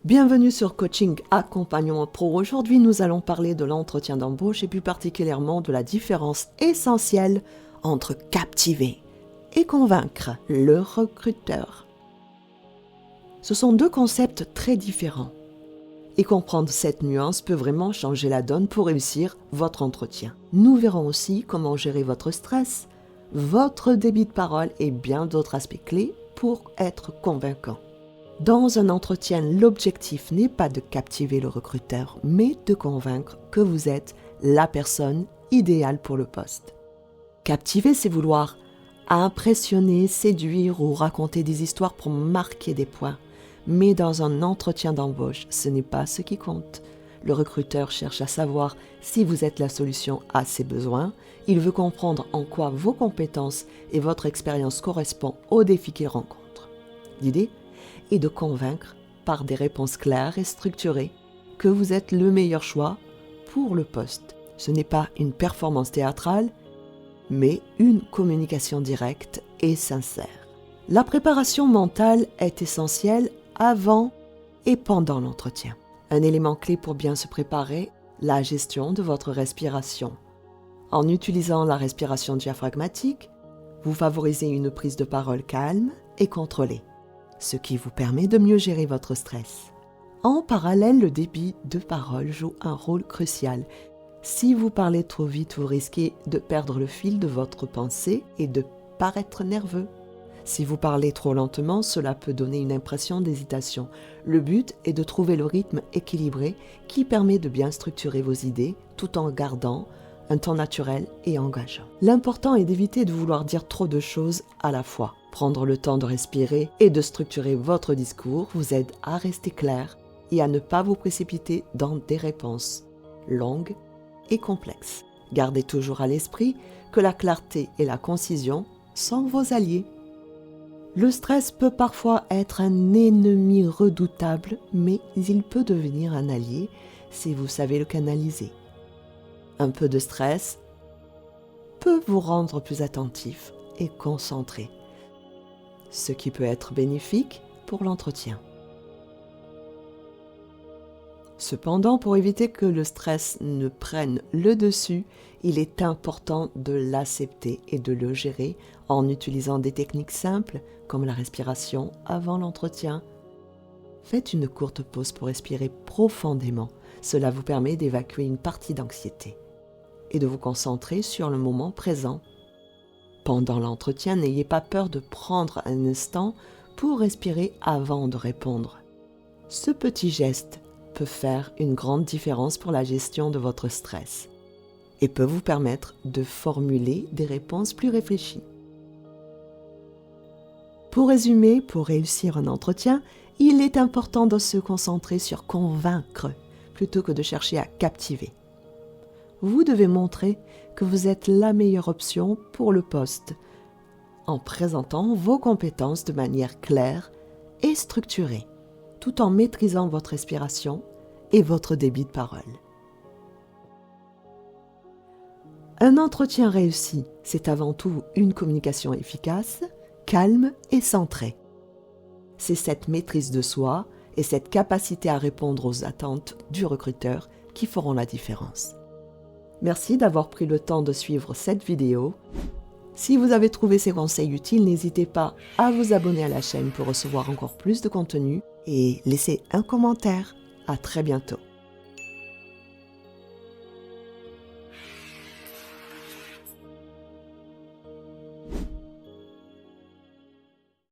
Bienvenue sur Coaching Accompagnement Pro. Aujourd'hui, nous allons parler de l'entretien d'embauche et plus particulièrement de la différence essentielle entre captiver et convaincre le recruteur. Ce sont deux concepts très différents et comprendre cette nuance peut vraiment changer la donne pour réussir votre entretien. Nous verrons aussi comment gérer votre stress, votre débit de parole et bien d'autres aspects clés pour être convaincant. Dans un entretien, l'objectif n'est pas de captiver le recruteur, mais de convaincre que vous êtes la personne idéale pour le poste. Captiver, c'est vouloir impressionner, séduire ou raconter des histoires pour marquer des points. Mais dans un entretien d'embauche, ce n'est pas ce qui compte. Le recruteur cherche à savoir si vous êtes la solution à ses besoins. Il veut comprendre en quoi vos compétences et votre expérience correspondent aux défis qu'il rencontre. L'idée est de convaincre par des réponses claires et structurées que vous êtes le meilleur choix pour le poste. Ce n'est pas une performance théâtrale, mais une communication directe et sincère. La préparation mentale est essentielle avant et pendant l'entretien. Un élément clé pour bien se préparer, la gestion de votre respiration. En utilisant la respiration diaphragmatique, vous favorisez une prise de parole calme et contrôlée, ce qui vous permet de mieux gérer votre stress. En parallèle, le débit de parole joue un rôle crucial. Si vous parlez trop vite, vous risquez de perdre le fil de votre pensée et de paraître nerveux. Si vous parlez trop lentement, cela peut donner une impression d'hésitation. Le but est de trouver le rythme équilibré qui permet de bien structurer vos idées tout en gardant un ton naturel et engageant. L'important est d'éviter de vouloir dire trop de choses à la fois. Prendre le temps de respirer et de structurer votre discours vous aide à rester clair et à ne pas vous précipiter dans des réponses longues et complexes. Gardez toujours à l'esprit que la clarté et la concision sont vos alliés. Le stress peut parfois être un ennemi redoutable, mais il peut devenir un allié si vous savez le canaliser. Un peu de stress peut vous rendre plus attentif et concentré, ce qui peut être bénéfique pour l'entretien. Cependant, pour éviter que le stress ne prenne le dessus, il est important de l'accepter et de le gérer en utilisant des techniques simples comme la respiration avant l'entretien. Faites une courte pause pour respirer profondément. Cela vous permet d'évacuer une partie d'anxiété et de vous concentrer sur le moment présent. Pendant l'entretien, n'ayez pas peur de prendre un instant pour respirer avant de répondre. Ce petit geste peut faire une grande différence pour la gestion de votre stress et peut vous permettre de formuler des réponses plus réfléchies. Pour résumer, pour réussir un entretien, il est important de se concentrer sur convaincre plutôt que de chercher à captiver. Vous devez montrer que vous êtes la meilleure option pour le poste en présentant vos compétences de manière claire et structurée, tout en maîtrisant votre respiration et votre débit de parole. Un entretien réussi, c'est avant tout une communication efficace, calme et centrée. C'est cette maîtrise de soi et cette capacité à répondre aux attentes du recruteur qui feront la différence. Merci d'avoir pris le temps de suivre cette vidéo. Si vous avez trouvé ces conseils utiles, n'hésitez pas à vous abonner à la chaîne pour recevoir encore plus de contenu et laissez un commentaire. À très bientôt.